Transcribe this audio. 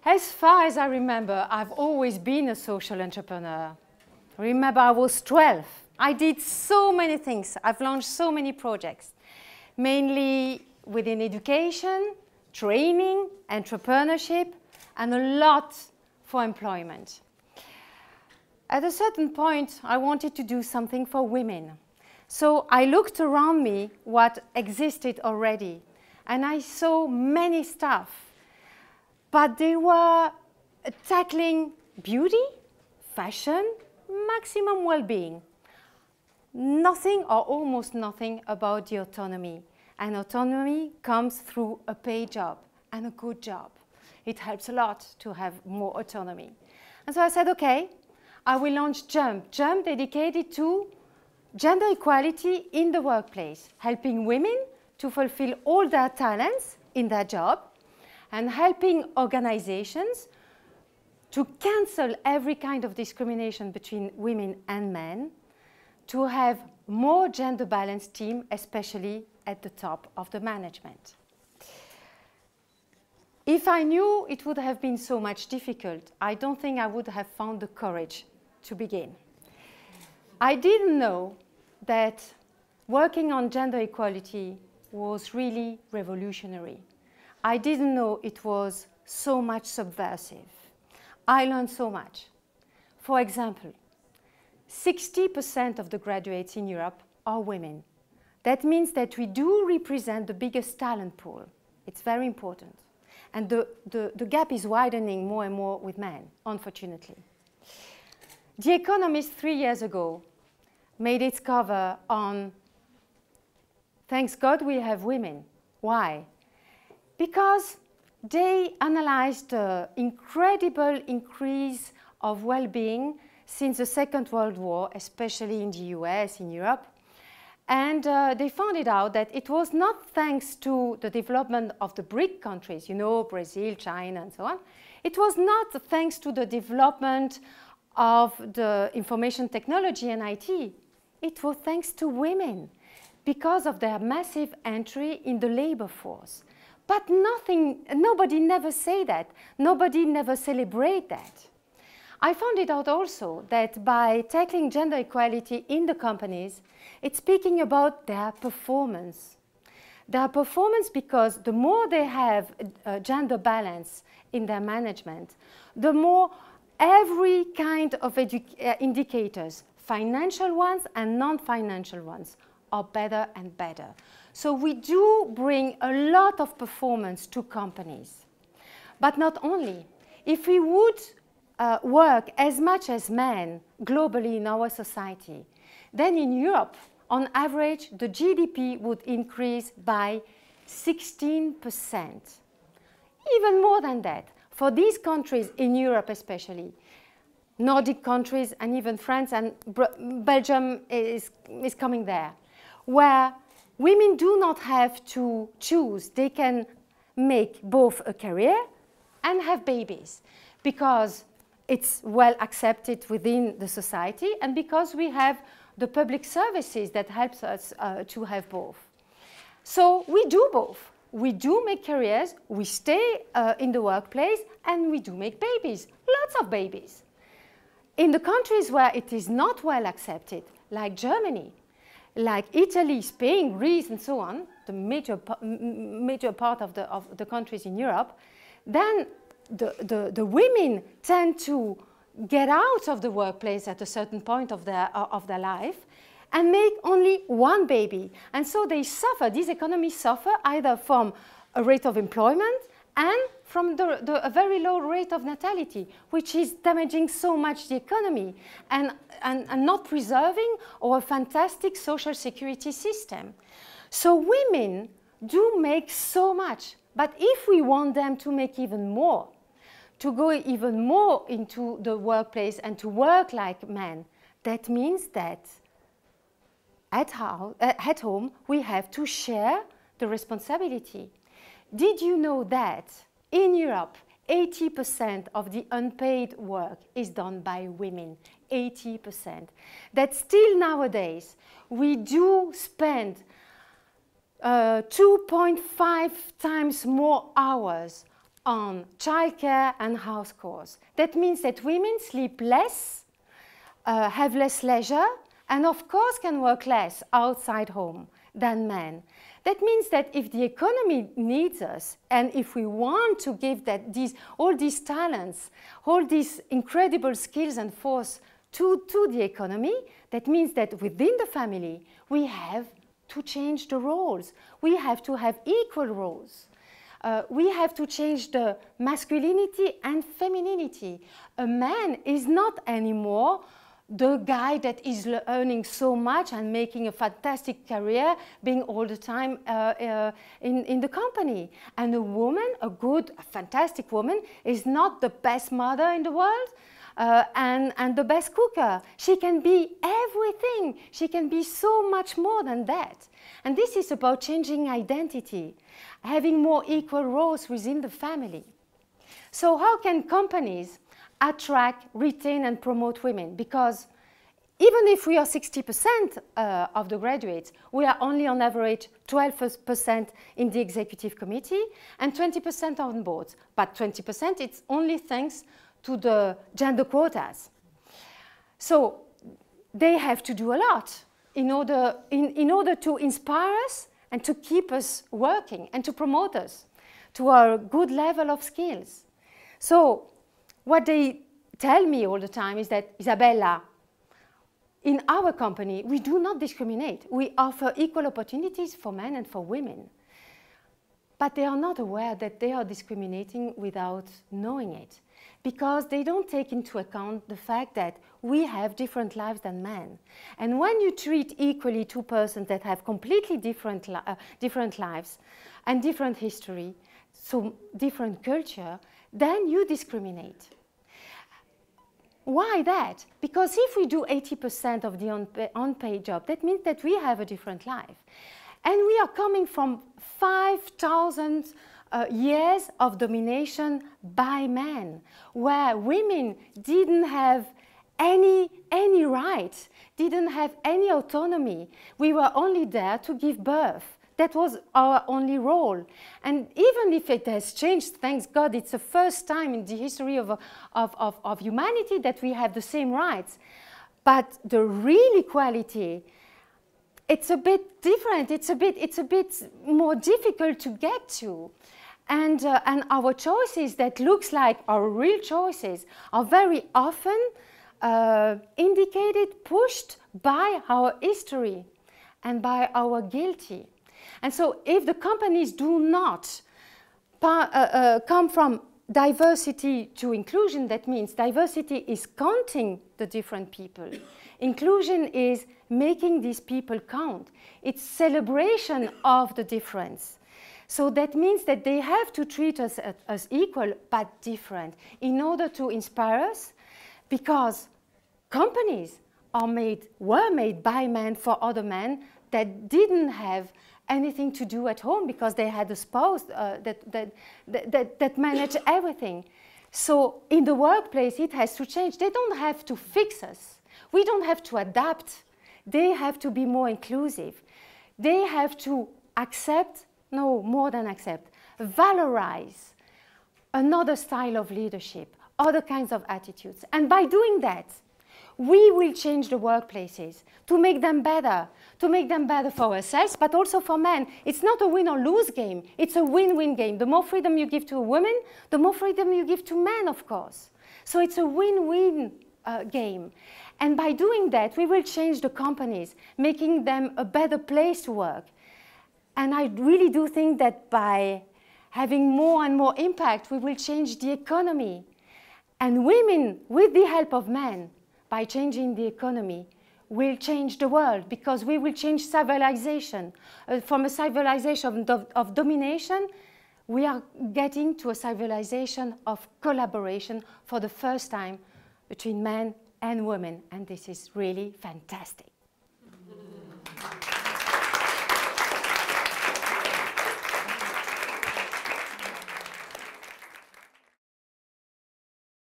As far as I remember, I've always been a social entrepreneur. Remember, I was 12. I did so many things. I've launched so many projects, mainly within education, training, entrepreneurship, and a lot for employment. At a certain point, I wanted to do something for women. So I looked around me what existed already, and I saw many stuff. But they were tackling beauty, fashion, maximum well-being. Nothing or almost nothing about the autonomy. And autonomy comes through a paid job and a good job. It helps a lot to have more autonomy. And so I said, okay, I will launch JUMP. JUMP dedicated to gender equality in the workplace, helping women to fulfill all their talents in their job, and helping organizations to cancel every kind of discrimination between women and men, to have more gender-balanced team, especially at the top of the management. If I knew it would have been so much difficult, I don't think I would have found the courage to begin. I didn't know that working on gender equality was really revolutionary. I didn't know it was so much subversive. I learned so much. For example, 60% of the graduates in Europe are women. That means that we do represent the biggest talent pool. It's very important. And the gap is widening more and more with men, unfortunately. The Economist 3 years ago made its cover on, thanks God we have women. Why? Because they analyzed the incredible increase of well-being since the Second World War, especially in the US, in Europe. And they found it out that it was not thanks to the development of the BRIC countries, you know, Brazil, China, and so on. It was not thanks to the development of the information technology and IT. It was thanks to women because of their massive entry in the labor force. But nobody never say that. Nobody never celebrate that. I found it out also that by tackling gender equality in the companies, it's speaking about their performance. Their performance, because the more they have gender balance in their management, the more every kind of indicators, financial ones and non-financial ones, are better and better. So we do bring a lot of performance to companies. But not only. If we would work as much as men globally in our society, then in Europe, on average, the GDP would increase by 16%. Even more than that. For these countries in Europe especially, Nordic countries and even France and Belgium is coming there, where women do not have to choose. They can make both a career and have babies because it's well accepted within the society and because we have the public services that helps us to have both. So we do both. We do make careers, we stay in the workplace, and we do make babies, lots of babies. In the countries where it is not well accepted, like Germany, like Italy, Spain, Greece, and so on, the major part of the countries in Europe, then the women tend to get out of the workplace at a certain point of their life and make only one baby. And so they suffer, these economies suffer either from a rate of employment and from a very low rate of natality, which is damaging so much the economy and not preserving our fantastic social security system. So women do make so much, but if we want them to make even more, to go even more into the workplace and to work like men, that means that at home we have to share the responsibility. Did you know that in Europe 80% of the unpaid work is done by women? 80%. That still nowadays we do spend 2.5 times more hours on childcare and house chores. That means that women sleep less, have less leisure, and of course can work less outside home than men. That means that if the economy needs us, and if we want to give all these talents, all these incredible skills and force to the economy, that means that within the family we have to change the roles. We have to have equal roles. We have to change the masculinity and femininity. A man is not anymore the guy that is earning so much and making a fantastic career, being all the time in the company. And a woman, a fantastic woman, is not the best mother in the world and the best cooker. She can be everything. She can be so much more than that. And this is about changing identity, having more equal roles within the family. So how can companies attract, retain and promote women? Because even if we are 60% of the graduates, we are only on average 12% in the executive committee and 20% on boards. But 20% it's only thanks to the gender quotas. So they have to do a lot in order to inspire us and to keep us working and to promote us to our good level of skills. So what they tell me all the time is that, Isabella, in our company, we do not discriminate. We offer equal opportunities for men and for women. But they are not aware that they are discriminating without knowing it, because they don't take into account the fact that we have different lives than men. And when you treat equally two persons that have completely different lives and different history, so different culture, then you discriminate. Why that? Because if we do 80% of the unpaid job, that means that we have a different life. And we are coming from 5,000 years of domination by men, where women didn't have any rights, didn't have any autonomy. We were only there to give birth. That was our only role. And even if it has changed, thanks God, it's the first time in the history of humanity that we have the same rights. But the real equality, it's a bit different. It's a bit more difficult to get to. And our choices that looks like our real choices are very often indicated, pushed by our history and by our guilty. And so if the companies do not come from diversity to inclusion, that means diversity is counting the different people. Inclusion is making these people count. It's celebration of the difference. So that means that they have to treat us as equal but different in order to inspire us, because companies were made by men for other men that didn't have anything to do at home because they had a spouse that managed everything. So in the workplace, it has to change. They don't have to fix us. We don't have to adapt. They have to be more inclusive. They have to accept, no, more than accept, valorize another style of leadership, other kinds of attitudes. And by doing that, we will change the workplaces to make them better for ourselves, but also for men. It's not a win or lose game, it's a win-win game. The more freedom you give to a woman, the more freedom you give to men, of course. So it's a win-win game. And by doing that, we will change the companies, making them a better place to work. And I really do think that by having more and more impact, we will change the economy. And women, with the help of men, by changing the economy, will change the world, because we will change civilization. From a civilization of domination, we are getting to a civilization of collaboration for the first time between men and women, and this is really fantastic.